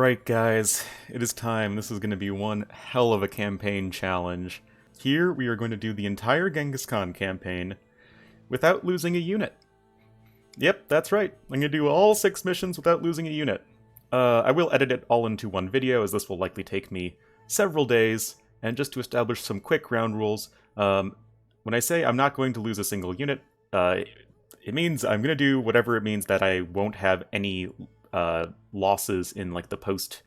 Alright guys, it is time. This is going to be one hell of a campaign challenge. Here we are going to do the entire Genghis Khan campaign without losing a unit. Yep, that's right. I'm going to do all 6 missions without losing a unit. I will edit it all into one video, as this will likely take me several days, and just to establish some quick ground rules, when I say I'm not going to lose a single unit, it means I'm going to do whatever it means that I won't have any losses in like the post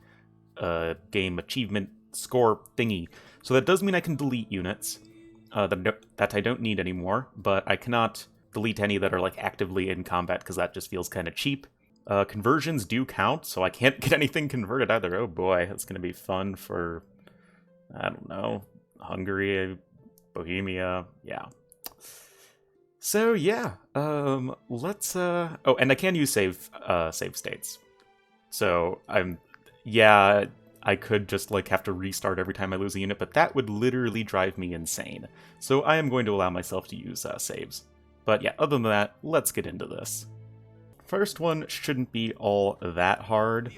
game achievement score thingy. So that does mean I can delete units that I don't need anymore, but I cannot delete any that are like actively in combat because that just feels kind of cheap. Conversions do count, so I can't get anything converted either. Oh boy, that's going to be fun for, I don't know, Hungary, Bohemia, yeah. So yeah, let's oh, and I can use save states. So yeah, I could just like have to restart every time I lose a unit, but that would literally drive me insane. So I am going to allow myself to use saves. But yeah, other than that, let's get into this. First one shouldn't be all that hard,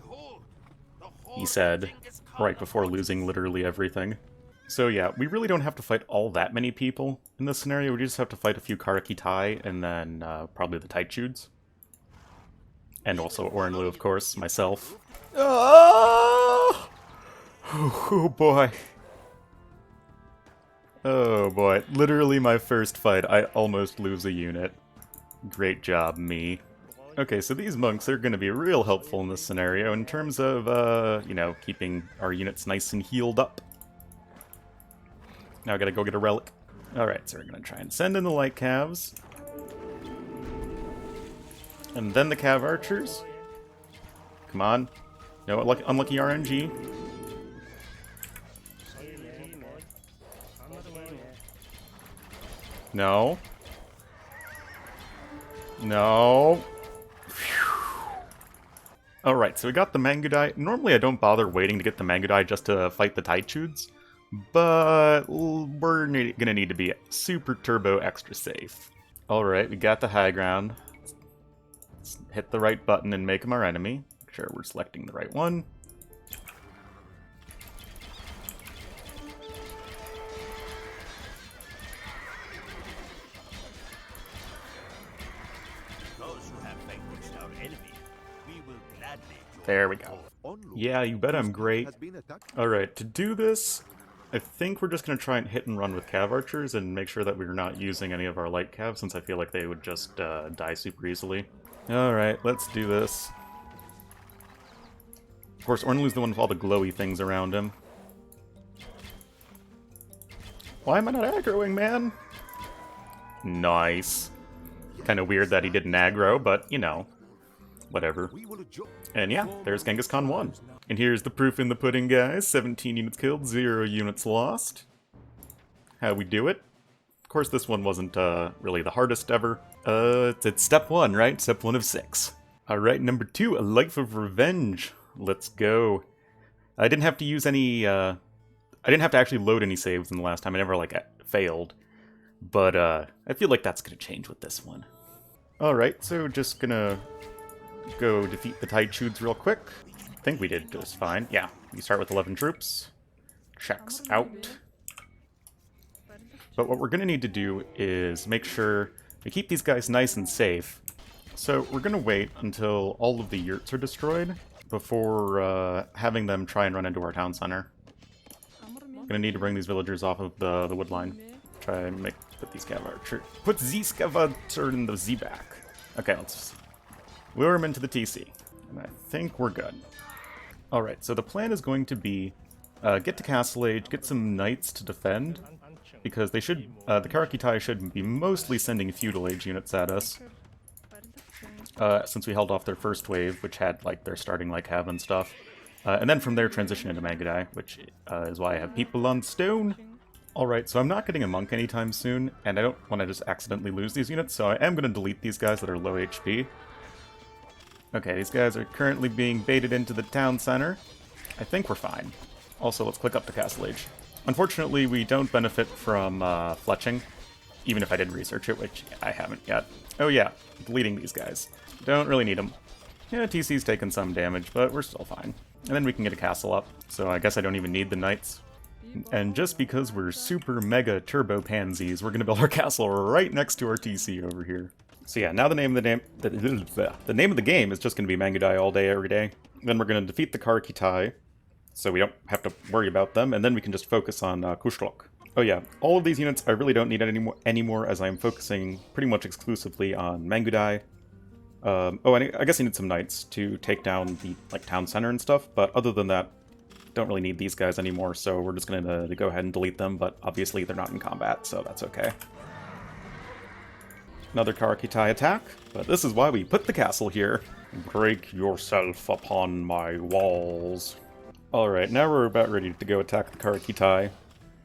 he said, right before losing literally everything. So yeah, we really don't have to fight all that many people in this scenario. We just have to fight a few Karakitai and then probably the Taichudes. And also Ornlu, of course, myself. Oh! Oh boy. Oh boy. Literally my first fight, I almost lose a unit. Great job, me. Okay, so these monks are going to be real helpful in this scenario in terms of, you know, keeping our units nice and healed up. Now I gotta go get a relic. Alright, so we're gonna try and send in the light calves. And then the cav archers. Come on. No unlucky RNG. No. No. Alright, so we got the Mangudai. Normally I don't bother waiting to get the Mangudai just to fight the Taichudes. But we're gonna need to be super turbo extra safe. Alright, we got the high ground. Let's hit the right button and make him our enemy. Make sure we're selecting the right one. There we go. Yeah, you bet I'm great. Alright, to do this, I think we're just going to try and hit and run with cav archers and make sure that we're not using any of our light cav, since I feel like they would just die super easily. Alright, let's do this. Of course, Ornlu's the one with all the glowy things around him. Why am I not aggroing, man? Nice. Kind of weird that he didn't aggro, but, you know, whatever. And yeah, there's Genghis Khan 1. And here's the proof in the pudding, guys. 17 units killed, 0 units lost. How we do it? Of course, this one wasn't really the hardest ever. It's step 1, right? Step 1 of 6. Alright, number 2, A Life of Revenge. Let's go. I didn't have to use any, I didn't have to actually load any saves in the last time. I never, like, failed. But, I feel like that's gonna change with this one. Alright, so just gonna go defeat the Taichudes real quick. I think we did just fine. Yeah, we start with 11 troops. Checks out. But what we're going to need to do is make sure we keep these guys nice and safe. So we're going to wait until all of the yurts are destroyed before having them try and run into our town center. Going to need to bring these villagers off of the wood line. Try and put these Scavarcher. Put Z-Scavarcher in the Z-back. Okay, let's lure him into the TC. And I think we're good. Alright, so the plan is going to be get to Castle Age, get some knights to defend, because they should, the Karakitai should be mostly sending Feudal Age units at us, since we held off their first wave, which had, like, their starting, like, Cav and stuff. And then from there transition into Mangudai, which is why I have people on stone. Alright, so I'm not getting a monk anytime soon, and I don't want to just accidentally lose these units, so I am going to delete these guys that are low HP. Okay, these guys are currently being baited into the town center. I think we're fine. Also, let's click up the Castle Age. Unfortunately, we don't benefit from fletching, even if I did research it, which I haven't yet. Oh yeah, deleting these guys. Don't really need them. Yeah, TC's taken some damage, but we're still fine. And then we can get a castle up. So I guess I don't even need the knights. And just because we're super mega turbo pansies, we're going to build our castle right next to our TC over here. So yeah, now the name of the name of the game is just going to be Mangudai all day, every day. Then we're going to defeat the Karakitai, so we don't have to worry about them, and then we can just focus on Kushlok. Oh yeah, all of these units I really don't need anymore as I'm focusing pretty much exclusively on Mangudai. Oh, and I guess I need some knights to take down the town center and stuff, but other than that, don't really need these guys anymore, so we're just going to go ahead and delete them, but obviously they're not in combat, so that's okay. Another Karakitai attack, but this is why we put the castle here. Break yourself upon my walls. Alright, now we're about ready to go attack the Karakitai.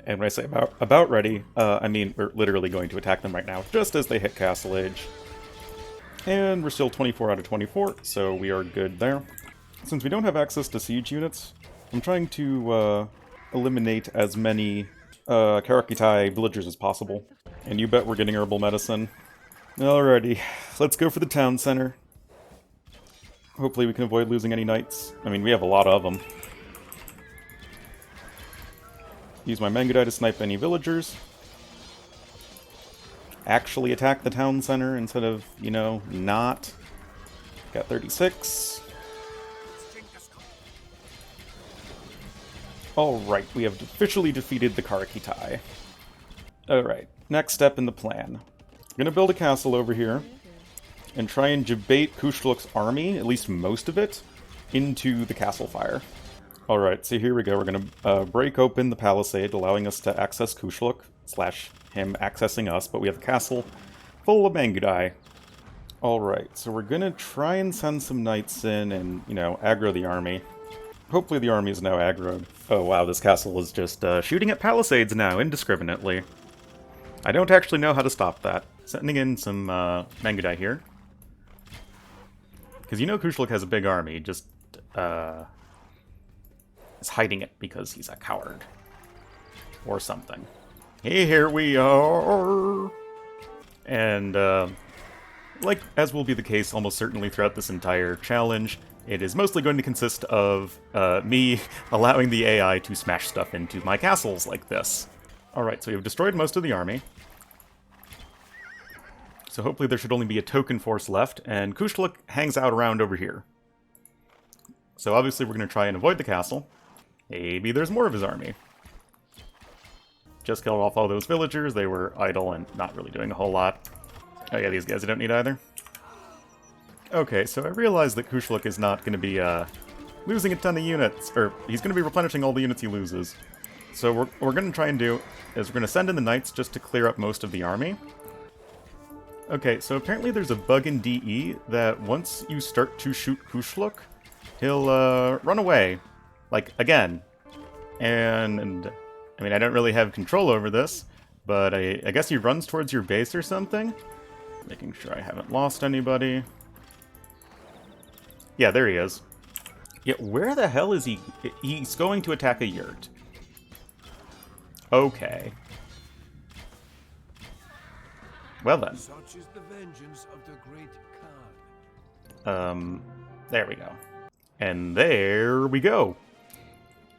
And when I say about ready, I mean we're literally going to attack them right now, just as they hit Castle Age. And we're still 24 out of 24, so we are good there. Since we don't have access to siege units, I'm trying to eliminate as many Karakitai villagers as possible. And you bet we're getting herbal medicine. Alrighty, let's go for the town center. Hopefully we can avoid losing any knights. I mean, we have a lot of them. Use my Mangudai to snipe any villagers. Actually attack the town center instead of, you know, not. Got 36. Alright, we have officially defeated the Karakitai. Alright, next step in the plan. I'm gonna build a castle over here and try and debate Kushluk's army, at least most of it, into the castle fire. Alright, so here we go. We're gonna break open the palisade, allowing us to access Kushluk, / him accessing us, but we have a castle full of Mangudai. Alright, so we're gonna try and send some knights in and, you know, aggro the army. Hopefully the army is now aggroed. Oh wow, this castle is just shooting at palisades now, indiscriminately. I don't actually know how to stop that. Sending in some Mangudai here. Because you know Kushluk has a big army, just is hiding it because he's a coward. Or something. Hey, here we are! And, like as will be the case almost certainly throughout this entire challenge, it is mostly going to consist of me allowing the AI to smash stuff into my castles like this. Alright, so we've destroyed most of the army. So hopefully there should only be a token force left, and Kushluk hangs out around over here. So obviously we're going to try and avoid the castle. Maybe there's more of his army. Just killed off all those villagers, they were idle and not really doing a whole lot. Oh yeah, these guys I don't need either. Okay, so I realize that Kushluk is not going to be losing a ton of units, or he's going to be replenishing all the units he loses. So what we're going to try and do is we're going to send in the knights just to clear up most of the army. Okay, so apparently there's a bug in DE that once you start to shoot Kushluk, he'll run away. Like, again. And I mean, I don't really have control over this, but I guess he runs towards your base or something. Making sure I haven't lost anybody. Yeah, there he is. Yeah, where the hell is he? He's going to attack a yurt. Okay. Well then. Such is the vengeance of the great Khan. There we go. And there we go.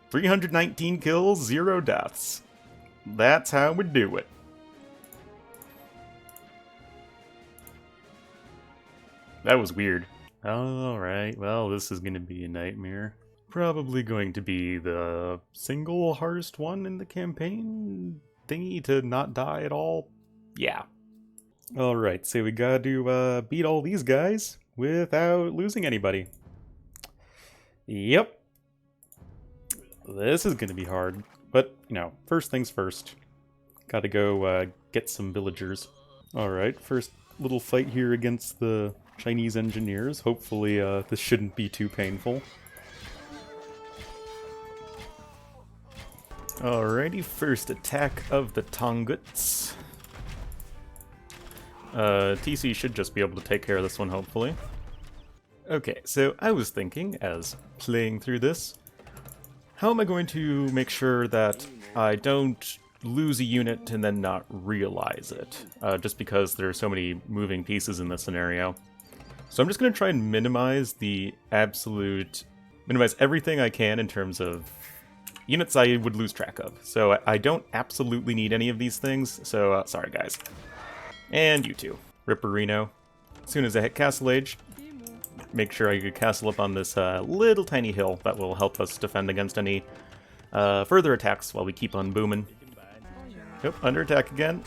319 kills, 0 deaths. That's how we do it. That was weird. Alright, well, this is going to be a nightmare. Probably going to be the single hardest one in the campaign thingy to not die at all. Yeah. Alright, so we gotta beat all these guys without losing anybody. Yep. This is gonna be hard. But, you know, first things first. Gotta go get some villagers. Alright, first little fight here against the Chinese engineers. Hopefully this shouldn't be too painful. Alrighty, first attack of the Tonguts. TC should just be able to take care of this one, hopefully. Okay, so I was thinking, as playing through this, how am I going to make sure that I don't lose a unit and then not realize it? Just because there are so many moving pieces in this scenario. So I'm just going to try and minimize the absolute minimize everything I can in terms of units I would lose track of. So I don't absolutely need any of these things, so sorry guys. And you too. Ripperino. As soon as I hit Castle Age, make sure I get castle up on this little tiny hill that will help us defend against any further attacks while we keep on booming. Yep, under attack again.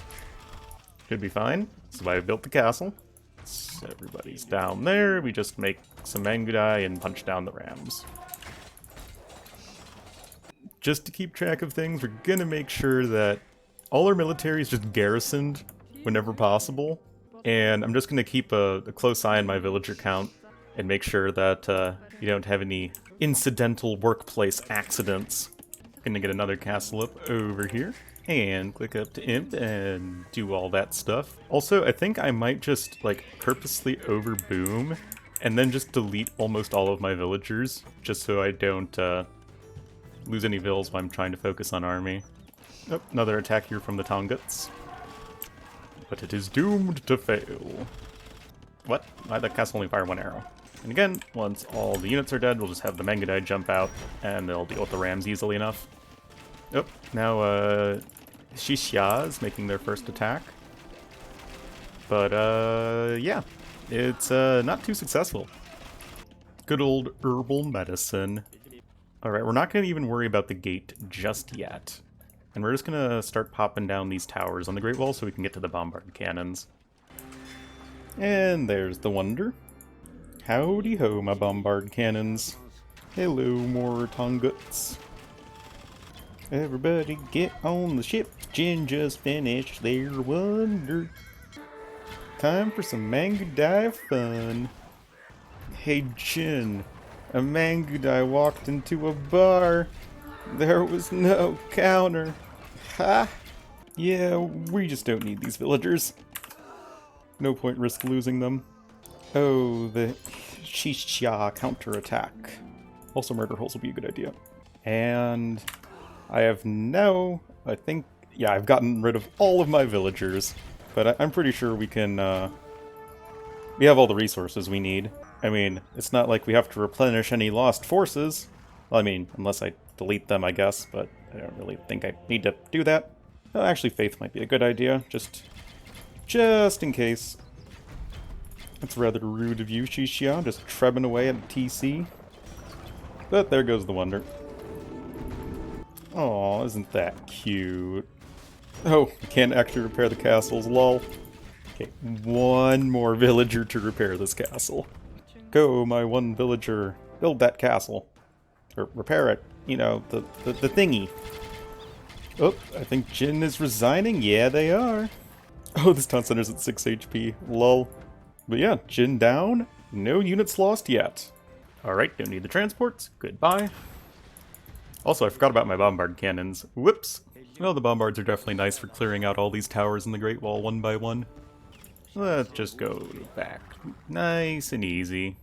Should be fine. That's why I built the castle. So everybody's down there. We just make some Mangudai and punch down the rams. Just to keep track of things, we're gonna make sure that all our military is just garrisoned whenever possible. And I'm just gonna keep a close eye on my villager count and make sure that you don't have any incidental workplace accidents. Gonna get another castle up over here. And click up to Imp and do all that stuff. Also, I think I might just, like, purposely overboom and then just delete almost all of my villagers, just so I don't lose any vills while I'm trying to focus on army. Oh, another attack here from the Tonguts. But it is doomed to fail. What? Why did the castle only fire one arrow? And again, once all the units are dead, we'll just have the Mangudai jump out, and they'll deal with the rams easily enough. Oh, now, Shixia is making their first attack. But, yeah. It's, not too successful. Good old herbal medicine. Alright, we're not gonna even worry about the gate just yet. And we're just gonna start popping down these towers on the Great Wall so we can get to the bombard cannons. And there's the wonder. Howdy ho, my bombard cannons. Hello, more Tonguts. Everybody get on the ship. Jin just finished their wonder. Time for some Mangudai fun. Hey Jin, a Mangudai walked into a bar. There was no counter. Ha! Yeah, we just don't need these villagers. No point risk losing them. Oh, the Shixia counterattack. Also murder holes will be a good idea. And I have now, I think, yeah, I've gotten rid of all of my villagers, but I'm pretty sure we can, we have all the resources we need. I mean, it's not like we have to replenish any lost forces. Well, I mean, unless I delete them, I guess, but I don't really think I need to do that. Actually, Faith might be a good idea, just in case. That's rather rude of you, Shixia, just trebbing away at TC. But there goes the wonder. Aw, isn't that cute? Oh, I can't actually repair the castles, lol. Okay, one more villager to repair this castle. Go, my one villager. Build that castle. Or repair it. You know, the thingy. Oh, I think Jin is resigning. Yeah, they are. Oh, this town center's at 6 HP. Lol. But yeah, Jin down. No units lost yet. Alright, don't need the transports. Goodbye. Also, I forgot about my bombard cannons. Whoops! Well, the bombards are definitely nice for clearing out all these towers in the Great Wall one by one. Let's just go back. Nice and easy.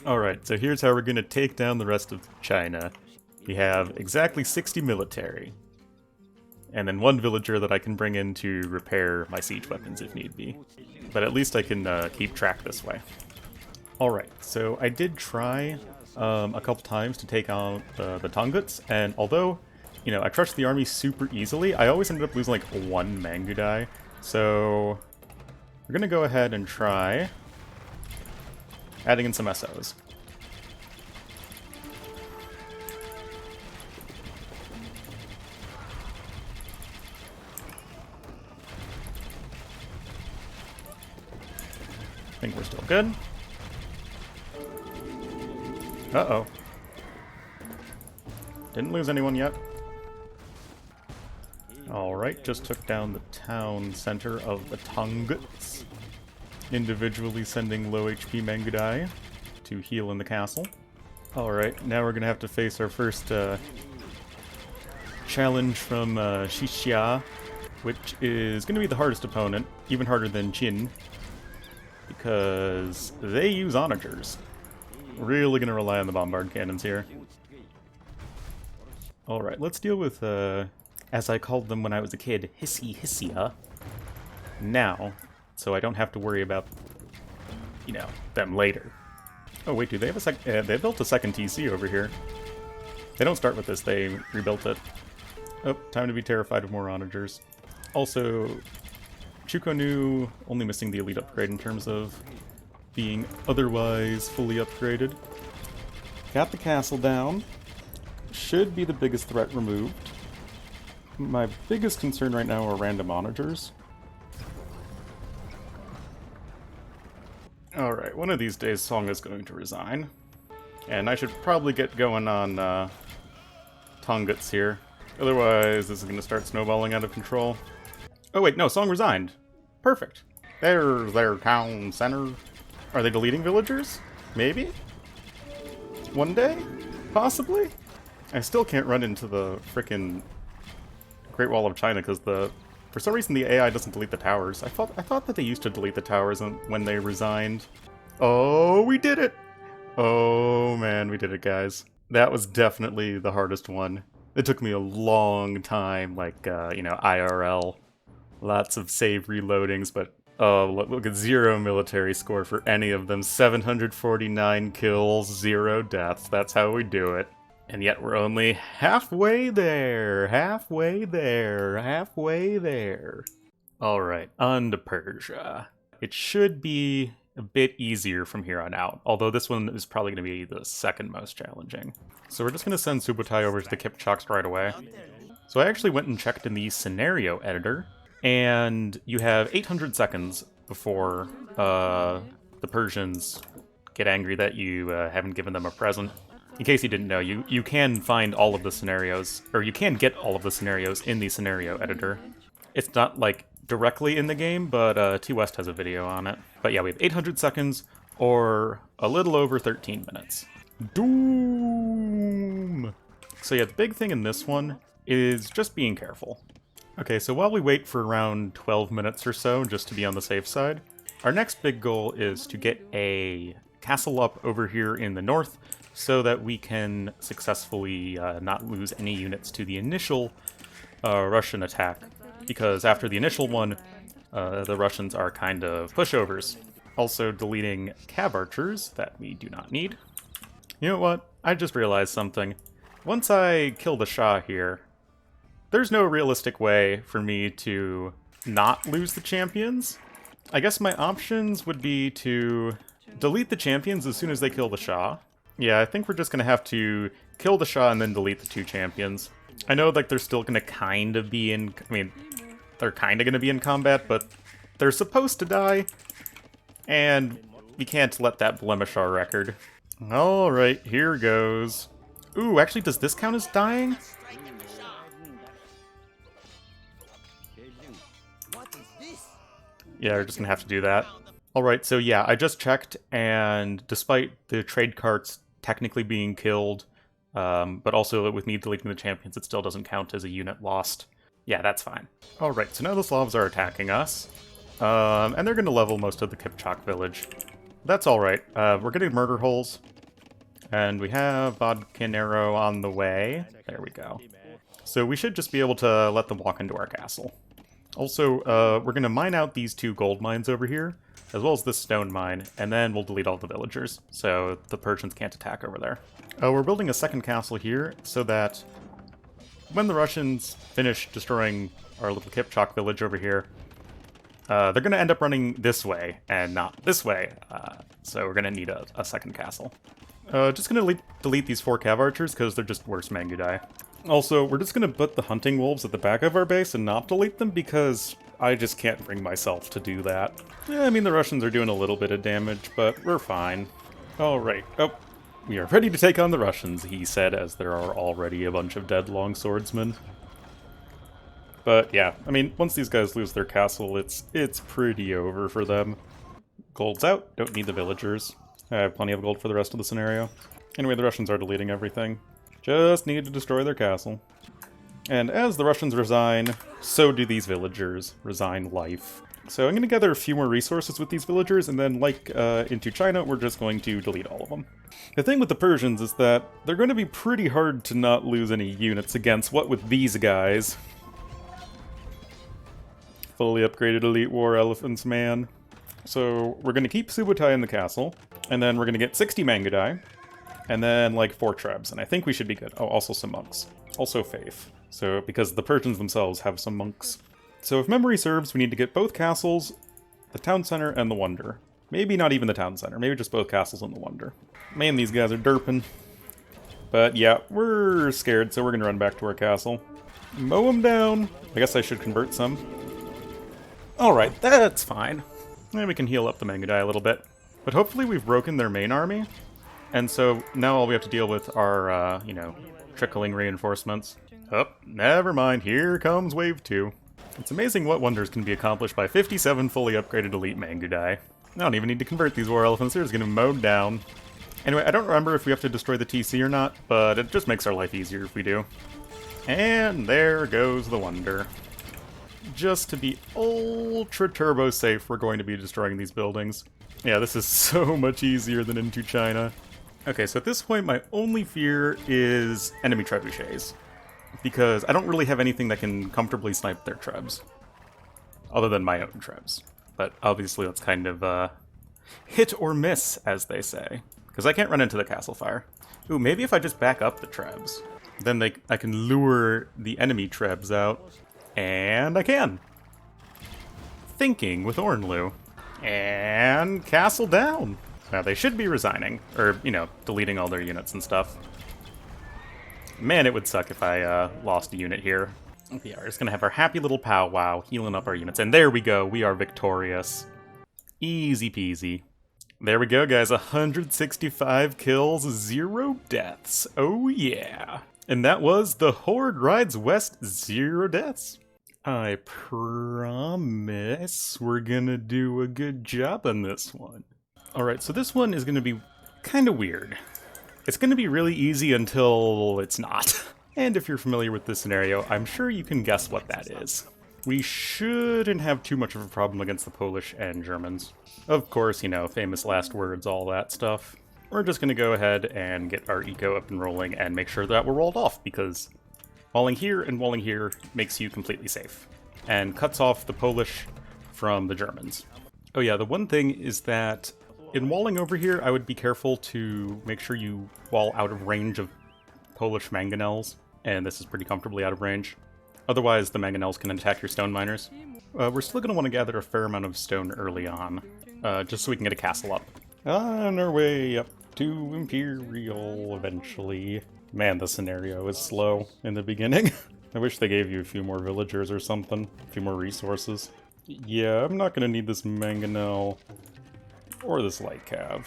Alright, so here's how we're gonna take down the rest of China. We have exactly 60 military. And then one villager that I can bring in to repair my siege weapons if need be. But at least I can keep track this way. Alright, so I did try a couple times to take out the Tonguts, and although, you know, I crushed the army super easily, I always ended up losing like one Mangudai. So we're gonna go ahead and try adding in some SOs. I think we're still good. Uh-oh. Didn't lose anyone yet. Alright, just took down the town center of the Tonguts. Individually sending low HP Mangudai to heal in the castle. Alright, now we're gonna have to face our first challenge from Shixia, which is gonna be the hardest opponent, even harder than Jin, because they use onagers. Really gonna rely on the bombard cannons here. Alright, let's deal with, as I called them when I was a kid, Hissy Hissia. Now, so I don't have to worry about you know, them later. Oh wait, do they have a they built a second TC over here. They don't start with this, they rebuilt it. Oh, time to be terrified of more onagers. Also, Chukonu only missing the elite upgrade in terms of being otherwise fully upgraded. Got the castle down. Should be the biggest threat removed. My biggest concern right now are random onagers. Alright, one of these days Song is going to resign. And I should probably get going on Tonguts here. Otherwise, this is going to start snowballing out of control. Oh wait, no, Song resigned. Perfect. There's their town center. Are they deleting villagers? Maybe? One day? Possibly? I still can't run into the frickin' Great Wall of China because for some reason the AI doesn't delete the towers. I thought that they used to delete the towers when they resigned. Oh, we did it! Oh man, we did it, guys. That was definitely the hardest one. It took me a long time, like, you know, IRL. Lots of save reloadings, but oh, look at 0 military score for any of them. 749 kills, 0 deaths. That's how we do it. And yet we're only halfway there, halfway there, halfway there. Alright, on to Persia. It should be a bit easier from here on out, although this one is probably going to be the second most challenging. So we're just going to send Subutai over to the Kipchoks right away. So I actually went and checked in the scenario editor, and you have 800 seconds before the Persians get angry that you haven't given them a present. In case you didn't know, you can find all of the scenarios, or you can get all of the scenarios in the scenario editor. It's not, like, directly in the game, but T West has a video on it. But yeah, we have 800 seconds, or a little over 13 minutes. Doom! So yeah, the big thing in this one is just being careful. Okay, so while we wait for around 12 minutes or so, just to be on the safe side, our next big goal is to get a castle up over here in the north, so that we can successfully not lose any units to the initial Russian attack. Because after the initial one, the Russians are kind of pushovers. Also deleting cav archers that we do not need. You know what? I just realized something. Once I kill the Shah here, there's no realistic way for me to not lose the champions. I guess my options would be to delete the champions as soon as they kill the Shah. Yeah, I think we're just gonna have to kill the Shah and then delete the 2 champions. I know, like, they're still gonna kind of be in... I mean, they're kind of gonna be in combat, but they're supposed to die. And we can't let that blemish our record. Alright, here goes. Ooh, actually, does this count as dying? Yeah, we're just gonna have to do that. Alright, so yeah, I just checked, and despite the trade carts technically being killed, but also with me deleting the champions, it still doesn't count as a unit lost. Yeah, that's fine. Alright, so now the Slavs are attacking us, and they're going to level most of the Kipchak village. That's alright. We're getting murder holes, and we have Vodkinero on the way. There we go. So we should just be able to let them walk into our castle. Also, we're going to mine out these 2 gold mines over here, as well as this stone mine, and then we'll delete all the villagers, so the Persians can't attack over there. We're building a second castle here, so that when the Russians finish destroying our little Kipchak village over here, they're going to end up running this way, and not this way, so we're going to need a second castle. Just going to delete these 4 cav archers, because they're just worse Mangudai. Also, we're just going to put the hunting wolves at the back of our base and not delete them, because I just can't bring myself to do that. Yeah, I mean, the Russians are doing a little bit of damage, but we're fine. Alright. Oh, we are ready to take on the Russians, he said, as there are already a bunch of dead longswordsmen. But yeah, I mean, once these guys lose their castle, it's pretty over for them. Gold's out, don't need the villagers. I have plenty of gold for the rest of the scenario. Anyway, the Russians are deleting everything. Just need to destroy their castle. And as the Russians resign, so do these villagers resign life. So I'm going to gather a few more resources with these villagers, and then, like into China, we're just going to delete all of them. The thing with the Persians is that they're going to be pretty hard to not lose any units against, what with these guys. Fully upgraded elite war elephants, man. So we're going to keep Subutai in the castle, and then we're going to get 60 Mangudai, and then like 4 trebs, and I think we should be good. Oh, also some monks. Also faith. So, because the Persians themselves have some monks. So if memory serves, we need to get both castles, the town center, and the wonder. Maybe not even the town center, maybe just both castles and the wonder. Man, these guys are derping. But yeah, we're scared, so we're gonna run back to our castle. Mow them down. I guess I should convert some. Alright, that's fine. And we can heal up the Mangudai a little bit. But hopefully we've broken their main army. And so now all we have to deal with are, you know, trickling reinforcements. Oh, never mind. Here comes wave 2. It's amazing what wonders can be accomplished by 57 fully upgraded elite Mangudai. I don't even need to convert these war elephants. They're just getting mowed down. Anyway, I don't remember if we have to destroy the TC or not, but it just makes our life easier if we do. And there goes the wonder. Just to be ultra turbo safe, we're going to be destroying these buildings. Yeah, this is so much easier than into China. Okay, so at this point, my only fear is enemy trebuchets, because I don't really have anything that can comfortably snipe their trebs, other than my own trebs. But obviously that's kind of, hit or miss, as they say, because I can't run into the castle fire. Ooh, maybe if I just back up the trebs, then I can lure the enemy trebs out, and I can! Thinking with Ornlu. And castle down! Now, they should be resigning, or, you know, deleting all their units and stuff. Man, it would suck if I lost a unit here. Yeah, we're just gonna have our happy little powwow, healing up our units. And there we go, we are victorious. Easy peasy. There we go, guys, 165 kills, 0 deaths. Oh yeah. And that was The Horde Rides West, 0 deaths. I promise we're gonna do a good job on this one. Alright, so this one is going to be kind of weird. It's going to be really easy until it's not. And if you're familiar with this scenario, I'm sure you can guess what that is. We shouldn't have too much of a problem against the Polish and Germans. Of course, you know, famous last words, all that stuff. We're just going to go ahead and get our eco up and rolling and make sure that we're walled off, because walling here and walling here makes you completely safe. And cuts off the Polish from the Germans. Oh yeah, the one thing is that in walling over here, I would be careful to make sure you wall out of range of Polish mangonels, and this is pretty comfortably out of range. Otherwise, the mangonels can attack your stone miners. We're still going to want to gather a fair amount of stone early on, just so we can get a castle up. On our way up to Imperial, eventually. Man, the scenario is slow in the beginning. I wish they gave you a few more villagers or something, a few more resources. Yeah, I'm not going to need this mangonel. Or this light cav.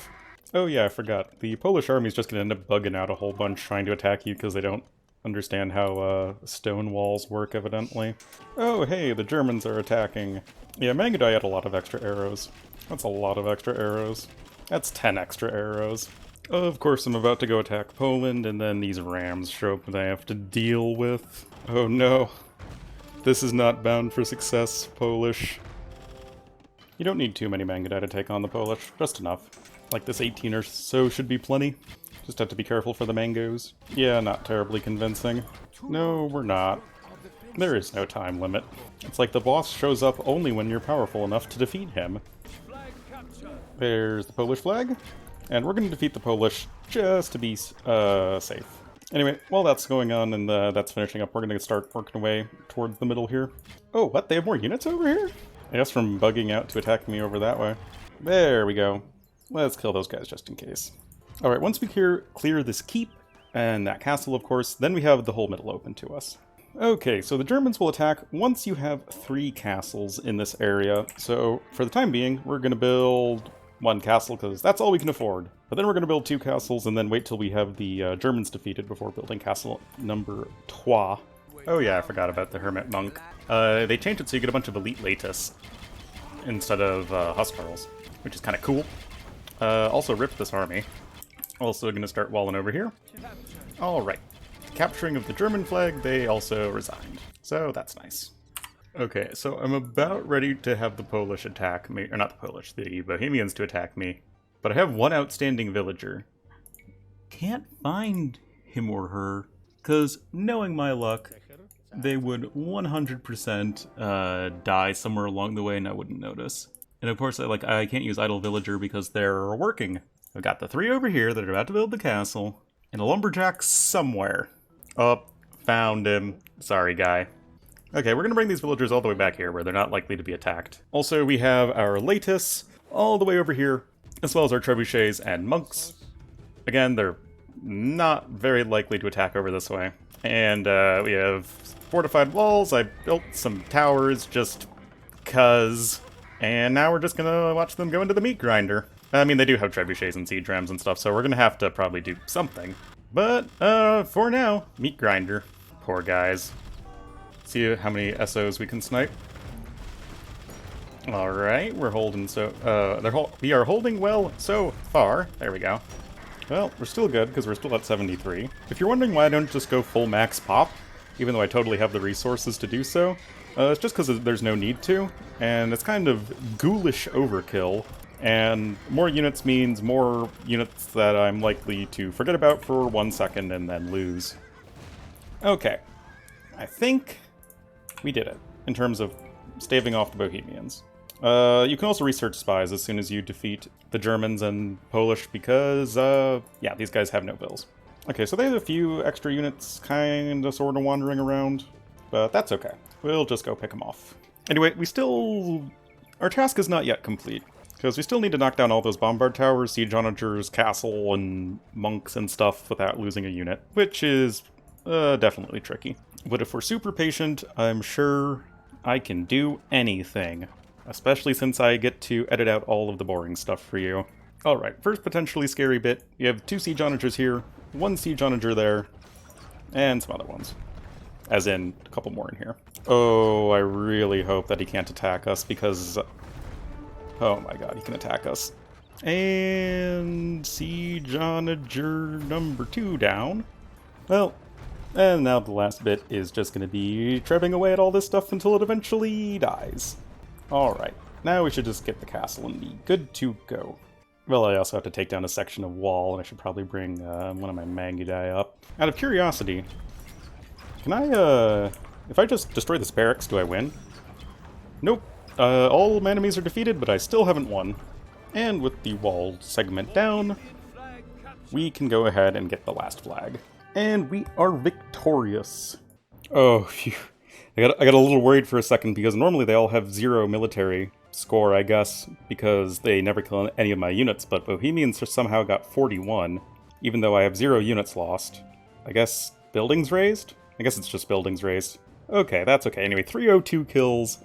Oh yeah, I forgot. The Polish army's just gonna end up bugging out a whole bunch trying to attack you because they don't understand how stone walls work, evidently. Oh hey, the Germans are attacking. Yeah, Mangudai had a lot of extra arrows. That's a lot of extra arrows. That's 10 extra arrows. Of course I'm about to go attack Poland, and then these rams show up that I have to deal with. Oh no. This is not bound for success, Polish. You don't need too many Mangudai to take on the Polish, just enough. Like this 18 or so should be plenty. Just have to be careful for the mangoes. Yeah, not terribly convincing. No, we're not. There is no time limit. It's like the boss shows up only when you're powerful enough to defeat him. There's the Polish flag. And we're going to defeat the Polish just to be safe. Anyway, while that's going on and that's finishing up, we're going to start working away towards the middle here. Oh, what? They have more units over here? I guess from bugging out to attack me over that way. There we go. Let's kill those guys just in case. Alright, once we clear this keep, and that castle of course, then we have the whole middle open to us. Okay, so the Germans will attack once you have 3 castles in this area. So for the time being, we're going to build 1 castle because that's all we can afford. But then we're going to build 2 castles and then wait till we have the Germans defeated before building castle number 3. Oh yeah, I forgot about the Hermit Monk. They changed it so you get a bunch of elite Latus instead of Huskarls, which is kind of cool. Also ripped this army. Also gonna start walling over here. Alright. Capturing of the German flag, they also resigned. So that's nice. Okay, so I'm about ready to have the Polish attack me, or not the Polish, the Bohemians to attack me. But I have 1 outstanding villager. Can't find him or her, because knowing my luck, they would 100% die somewhere along the way and I wouldn't notice. And of course, I can't use Idle Villager because they're working. I've got the 3 over here that are about to build the castle, and a lumberjack somewhere. Oh, found him. Sorry, guy. Okay, we're gonna bring these villagers all the way back here where they're not likely to be attacked. Also, we have our Latus all the way over here, as well as our trebuchets and monks. Again, they're not very likely to attack over this way. And we have fortified walls. I built some towers just cuz. And now we're just gonna watch them go into the meat grinder. I mean, they do have trebuchets and siege rams and stuff, so we're gonna have to probably do something. But, for now, meat grinder. Poor guys. See how many SOs we can snipe. Alright, we're holding we are holding well so far. There we go. Well, we're still good, because we're still at 73. If you're wondering why I don't just go full max pop, even though I totally have the resources to do so, it's just because there's no need to, and it's kind of ghoulish overkill, and more units means more units that I'm likely to forget about for 1 second and then lose. Okay. I think we did it, in terms of staving off the Bohemians. You can also research spies as soon as you defeat the Germans and Polish because, yeah, these guys have no bills. Okay, so they have a few extra units kinda sorta wandering around, but that's okay. We'll just go pick them off. Anyway, our task is not yet complete, because we still need to knock down all those bombard towers, siege onagers, castle, and monks and stuff without losing a unit, which is definitely tricky. But if we're super patient, I'm sure I can do anything. Especially since I get to edit out all of the boring stuff for you. Alright, first potentially scary bit. You have 2 siege onagers here, 1 siege onager there, and some other ones. As in, a couple more in here. Oh, I really hope that he can't attack us because... oh my god, he can attack us. And siege onager number 2 down. Well, and now the last bit is just going to be trebbing away at all this stuff until it eventually dies. Alright, now we should just get the castle and be good to go. Well, I also have to take down a section of wall, and I should probably bring one of my Mangudai up. Out of curiosity, can I, if I just destroy this barracks, do I win? Nope. All my enemies are defeated, but I still haven't won. And with the wall segment down, we can go ahead and get the last flag. And we are victorious. Oh, phew. I got a little worried for a second because normally they all have 0 military score, I guess, because they never kill any of my units, but Bohemians somehow got 41, even though I have 0 units lost. I guess buildings raised? I guess it's just buildings raised. Okay, that's okay. Anyway, 302 kills,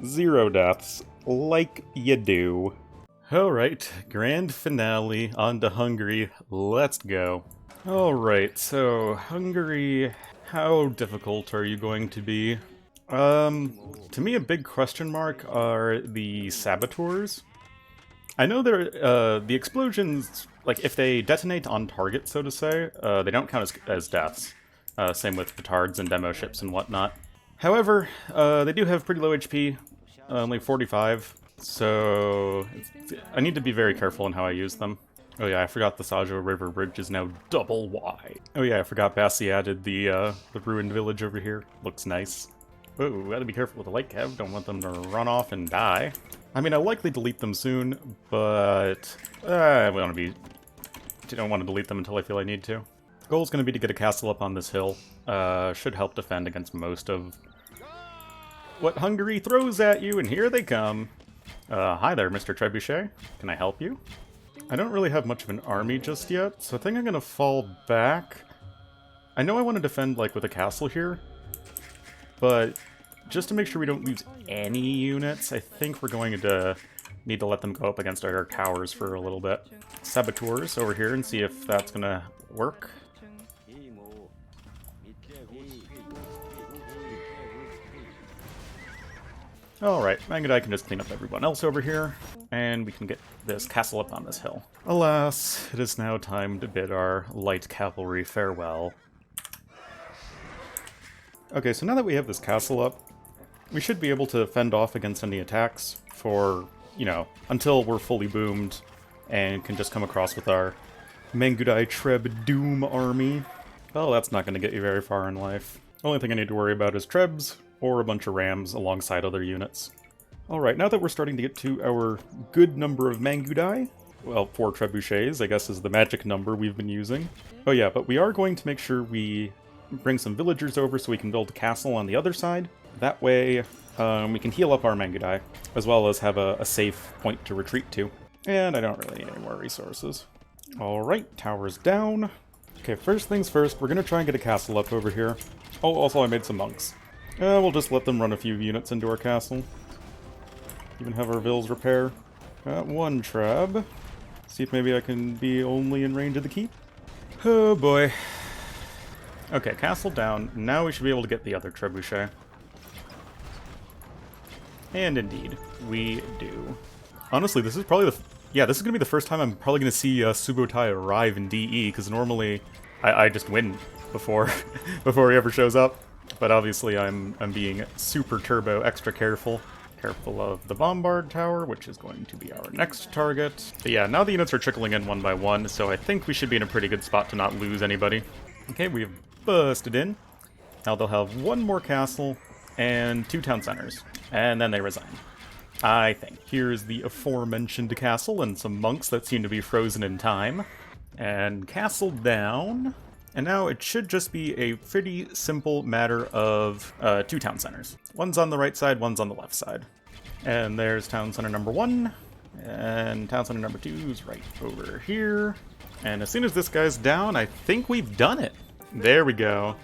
0 deaths, like you do. Alright, grand finale, on to Hungary, let's go. Alright, so Hungary... how difficult are you going to be? To me a big question mark are the saboteurs. I know the explosions, like if they detonate on target, so to say, they don't count as deaths. Same with petards and demo ships and whatnot. However, they do have pretty low HP, only 45, so I need to be very careful in how I use them. Oh yeah, I forgot the Sajo River Bridge is now double wide. Oh yeah, I forgot Bassi added the ruined village over here. Looks nice. Oh, gotta be careful with the light cav. Don't want them to run off and die. I mean, I'll likely delete them soon, but I don't want to delete them until I feel I need to. Goal's gonna be to get a castle up on this hill. Should help defend against most of what Hungary throws at you, and here they come. Hi there, Mr. Trebuchet. Can I help you? I don't really have much of an army just yet, so I think I'm gonna fall back. I know I want to defend, like, with a castle here, but just to make sure we don't lose any units, I think we're going to need to let them go up against our towers for a little bit. Saboteurs over here and see if that's gonna work. Alright, Mangudai can just clean up everyone else over here, and we can get this castle up on this hill. Alas, it is now time to bid our light cavalry farewell. Okay, so now that we have this castle up, we should be able to fend off against any attacks for, you know, until we're fully boomed and can just come across with our Mangudai Treb Doom army. Well, that's not going to get you very far in life. Only thing I need to worry about is Trebs, or a bunch of rams alongside other units. Alright, now that we're starting to get to our good number of Mangudai, well, 4 trebuchets, I guess, is the magic number we've been using. Oh yeah, but we are going to make sure we bring some villagers over so we can build a castle on the other side. That way, we can heal up our Mangudai, as well as have a safe point to retreat to. And I don't really need any more resources. Alright, tower's down. Okay, first things first, we're gonna try and get a castle up over here. Oh, also I made some monks. We'll just let them run a few units into our castle. Even have our vills repair. Got 1 treb. See if maybe I can be only in range of the keep. Oh boy. Okay, castle down. Now we should be able to get the other trebuchet. And indeed, we do. Honestly, this is probably this is gonna be the first time I'm probably gonna see Subotai arrive in DE, because normally I just win before before he ever shows up. But obviously I'm being super turbo extra careful. Careful of the Bombard Tower, which is going to be our next target. But yeah, now the units are trickling in one by one, so I think we should be in a pretty good spot to not lose anybody. Okay, we've busted in. Now they'll have 1 more castle and 2 town centers, and then they resign. I think. Here's the aforementioned castle and some monks that seem to be frozen in time. And castle down. And now it should just be a pretty simple matter of 2 town centers. One's on the right side, one's on the left side. And there's town center number 1, and town center number 2 is right over here. And as soon as this guy's down, I think we've done it. There we go.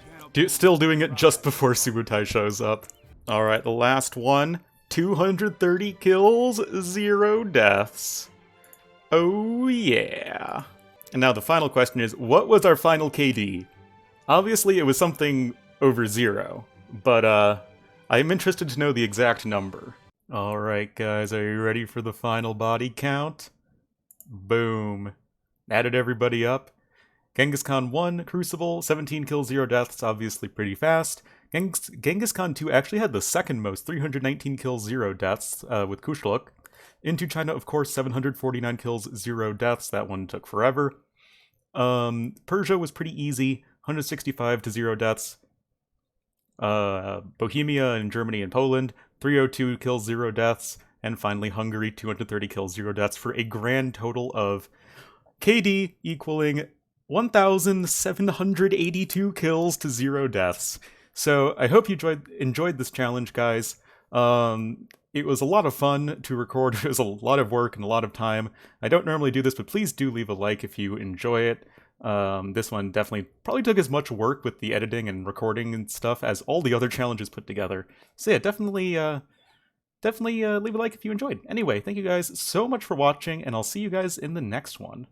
Still doing it just before Subutai shows up. Alright, the last one. 230 kills, 0 deaths. Oh yeah. And now the final question is, what was our final KD? Obviously it was something over 0, but I'm interested to know the exact number. Alright guys, are you ready for the final body count? Boom. Added everybody up. Genghis Khan 1, Crucible, 17 kills, 0 deaths, obviously pretty fast. Genghis Khan 2 actually had the second most, 319 kills, 0 deaths, with Kushluk. Into China, of course, 749 kills, 0 deaths. That one took forever. Persia was pretty easy, 165 to 0 deaths. Bohemia and Germany and Poland, 302 kills, 0 deaths. And finally, Hungary, 230 kills, 0 deaths, for a grand total of KD equaling 1,782 kills to 0 deaths. So I hope you enjoyed this challenge, guys. It was a lot of fun to record. It was a lot of work and a lot of time. I don't normally do this, but please do leave a like if you enjoy it. This one definitely probably took as much work with the editing and recording and stuff as all the other challenges put together. So yeah, definitely leave a like if you enjoyed. Anyway, thank you guys so much for watching, and I'll see you guys in the next one.